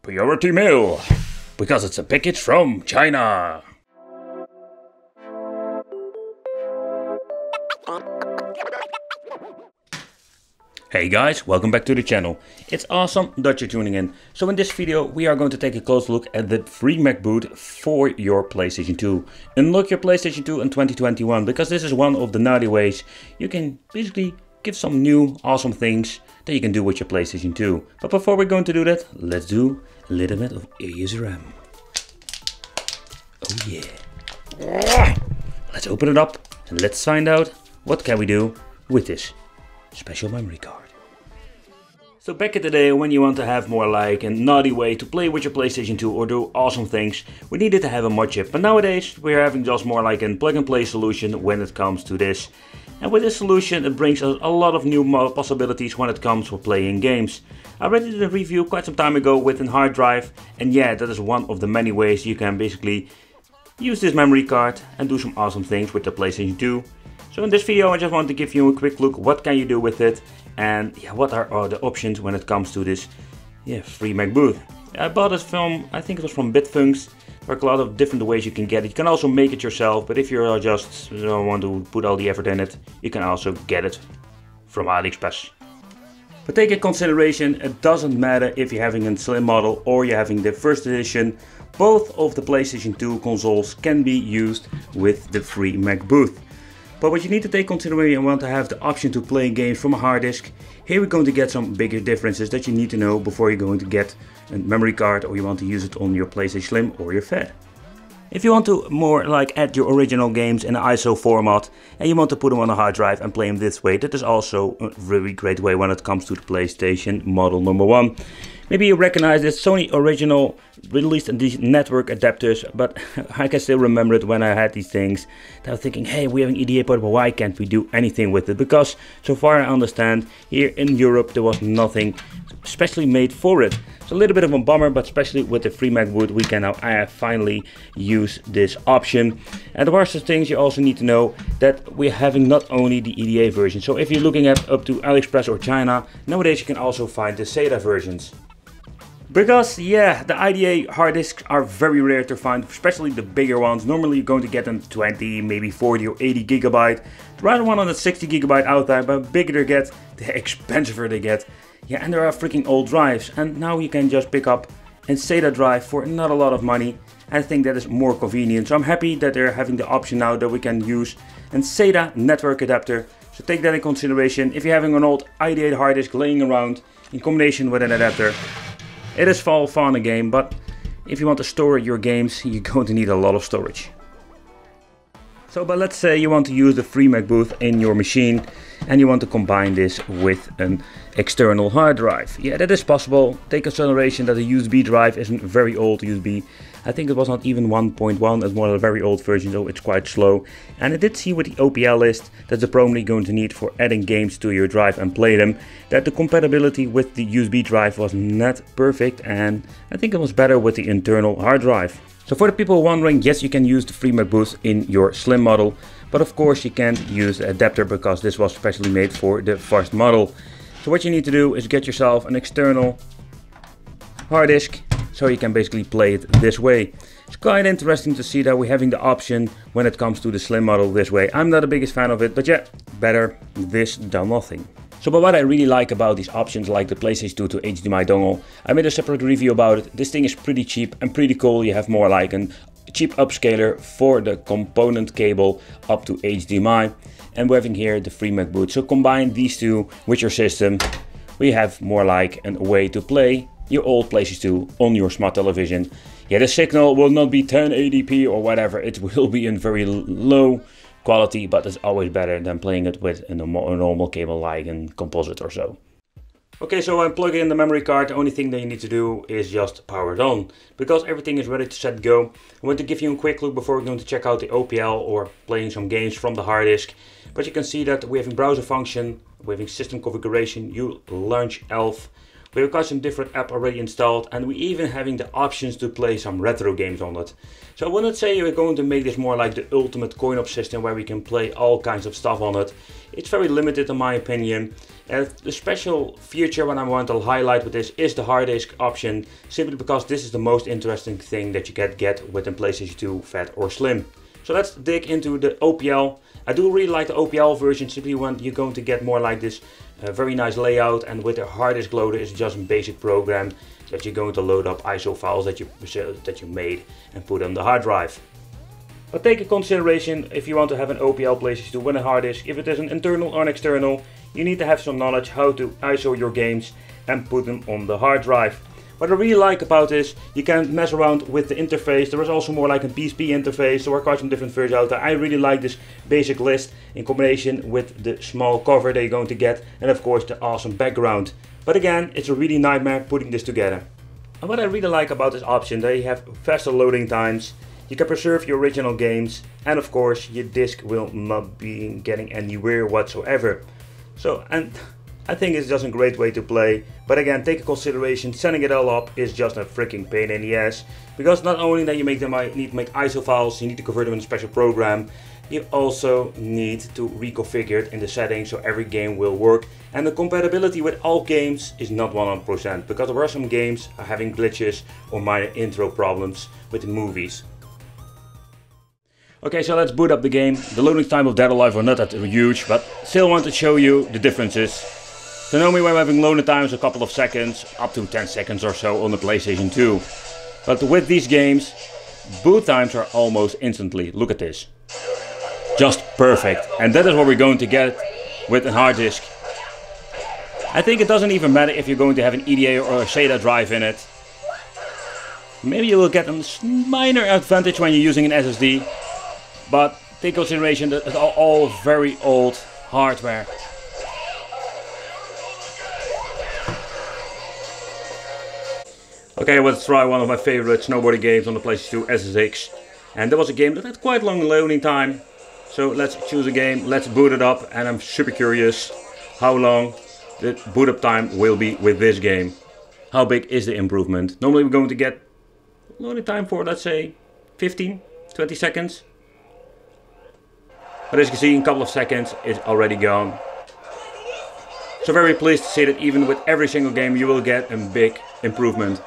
Priority mail, because it's a package from China. Hey guys, welcome back to the channel. It's awesome that you're tuning in. So in this video we are going to take a close look at the free Mcboot for your PlayStation 2. Unlock your PlayStation 2 in 2021, because this is one of the naughty ways you can basically give some new awesome things that you can do with your PlayStation 2. But before we're going to do that, let's do a little bit of ASMR. Oh yeah. Let's open it up and let's find out what can we do with this special memory card. So back in the day, when you want to have more like a naughty way to play with your PlayStation 2 or do awesome things, we needed to have a mod chip. But nowadays we're having just more like a plug and play solution when it comes to this. And with this solution it brings us a lot of new possibilities when it comes to playing games. I already did a review quite some time ago with a hard drive, and yeah, that is one of the many ways you can basically use this memory card and do some awesome things with the PlayStation 2. So in this video I just want to give you a quick look what can you do with it, and yeah, what are the options when it comes to this free Mcboot. I bought it from, I think it was from Bitfunx. There are a lot of different ways you can get it. You can also make it yourself, but if you just don't want to put all the effort in it, you can also get it from AliExpress. But take in consideration, it doesn't matter if you're having a slim model or you're having the first edition. Both of the PlayStation 2 consoles can be used with the free Mcboot. But what you need to take consideration, you want to have the option to play games from a hard disk. Here we're going to get some bigger differences that you need to know before you're going to get a memory card or you want to use it on your PlayStation Slim or your Phat. If you want to more like add your original games in an ISO format and you want to put them on a hard drive and play them this way, that is also a really great way when it comes to the PlayStation model number 1. Maybe you recognize this Sony original released these network adapters, but I can still remember it when I had these things. I was thinking, hey, we have an EDA port, but why can't we do anything with it? Because so far I understand, here in Europe there was nothing especially made for it. It's a little bit of a bummer, but especially with the free Mcboot we can now finally use this option. And there are some things you also need to know, that we're having not only the EDA version. So if you're looking at up to AliExpress or China, nowadays you can also find the SATA versions. Because yeah, the IDA hard disks are very rare to find, especially the bigger ones. Normally you're going to get them 20, maybe 40 or 80 gigabyte. The right one on the 60 gigabyte out there, but the bigger they get, the expensiver they get. Yeah, and there are freaking old drives, and now you can just pick up a SATA drive for not a lot of money. I think that is more convenient, so I'm happy that they're having the option now that we can use a SATA network adapter. So take that in consideration if you're having an old IDA hard disk laying around in combination with an adapter. It is all fun and game, but if you want to store your games, you're going to need a lot of storage. So, but let's say you want to use the free Mcboot in your machine and you want to combine this with an external hard drive. Yeah, that is possible. Take consideration that a USB drive isn't very old USB. I think it was not even 1.1, it's more a very old version, so it's quite slow. And I did see with the OPL list that you're probably going to need for adding games to your drive and play them, that the compatibility with the USB drive was not perfect, and I think it was better with the internal hard drive. So for the people wondering, yes, you can use the free Mcboot in your slim model, but of course you can't use the adapter because this was specially made for the first model. So what you need to do is get yourself an external hard disk, so you can basically play it this way. It's quite interesting to see that we're having the option when it comes to the slim model this way. I'm not the biggest fan of it, but yeah, better this than nothing. So but what I really like about these options, like the PlayStation 2 to HDMI dongle, I made a separate review about it. This thing is pretty cheap and pretty cool. You have more like a cheap upscaler for the component cable up to HDMI, and we're having here the free Mcboot. So combine these two with your system, we have more like a way to play your old PlayStation 2 on your smart television. Yeah, the signal will not be 1080p or whatever, it will be in very low quality, but it's always better than playing it with a normal cable like a composite or so. Okay, so I'm plugging in the memory card. The only thing that you need to do is just power it on, because everything is ready to set go. I want to give you a quick look before we're going to check out the OPL or playing some games from the hard disk. But you can see that we have a browser function, we have a system configuration, you launch ELF. We've got some different app already installed, and we even having the options to play some retro games on it. So I wouldn't say we're going to make this more like the ultimate coin-op system where we can play all kinds of stuff on it. it's very limited in my opinion. The special feature what I want to highlight with this is the hard disk option, simply because this is the most interesting thing that you can get within PlayStation 2 Phat or Slim. So let's dig into the OPL. I do really like the OPL version, simply when you're going to get more like this very nice layout, and with the hard disk loader is just a basic program that you're going to load up ISO files that you made and put on the hard drive. But take in consideration, if you want to have an OPL PlayStation 2 with a hard disk, if it is an internal or an external, you need to have some knowledge how to ISO your games and put them on the hard drive. What I really like about this, you can mess around with the interface. There is also more like a PSP interface, there are quite some different versions out there. I really like this basic list in combination with the small cover that you're going to get, and of course the awesome background. But again, it's a really nightmare putting this together. And what I really like about this option, they have faster loading times, you can preserve your original games, and of course your disc will not be getting anywhere whatsoever. So, and I think it's just a great way to play, but again, take into consideration setting it all up is just a freaking pain in the ass, because not only that you need to make ISO files, you need to convert them in a special program, you also need to reconfigure it in the settings so every game will work, and the compatibility with all games is not 100%, because there are some games are having glitches or minor intro problems with the movies. Okay, so let's boot up the game. The loading time of Dead or Alive are not that huge, but still want to show you the differences. So normally we're having loading times a couple of seconds, up to 10 seconds or so on the PlayStation 2. But with these games, boot times are almost instantly. Look at this. Just perfect. And that is what we're going to get with a hard disk. I think it doesn't even matter if you're going to have an EDA or a SATA drive in it. Maybe you will get a minor advantage when you're using an SSD. But take consideration that it's all very old hardware. Okay, let's try one of my favorite snowboarding games on the PlayStation 2, SSX. And that was a game that had quite long loading time. So let's choose a game, let's boot it up, and I'm super curious how long the boot up time will be with this game. How big is the improvement? Normally we're going to get loading time for, let's say, 15, 20 seconds. But as you can see, in a couple of seconds it's already gone. So very pleased to see that even with every single game you will get a big improvement.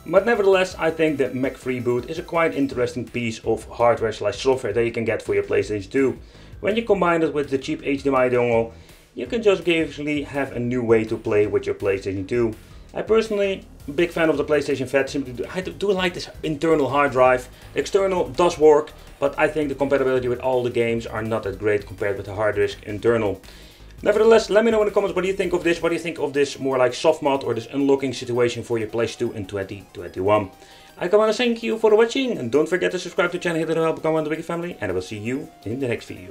But nevertheless, I think the Mcboot is a quite interesting piece of hardware / software that you can get for your PlayStation 2. When you combine it with the cheap HDMI dongle, you can just basically have a new way to play with your PlayStation 2. I personally am a big fan of the PlayStation Phat, simply I do like this internal hard drive. The external does work, but I think the compatibility with all the games are not that great compared with the hard disk internal. Nevertheless, let me know in the comments what do you think of this. What do you think of this more like soft mod or this unlocking situation for your PlayStation 2 in 2021? I want to thank you for watching, and don't forget to subscribe to the channel, hit the bell, become one of the Wicked family, and I will see you in the next video.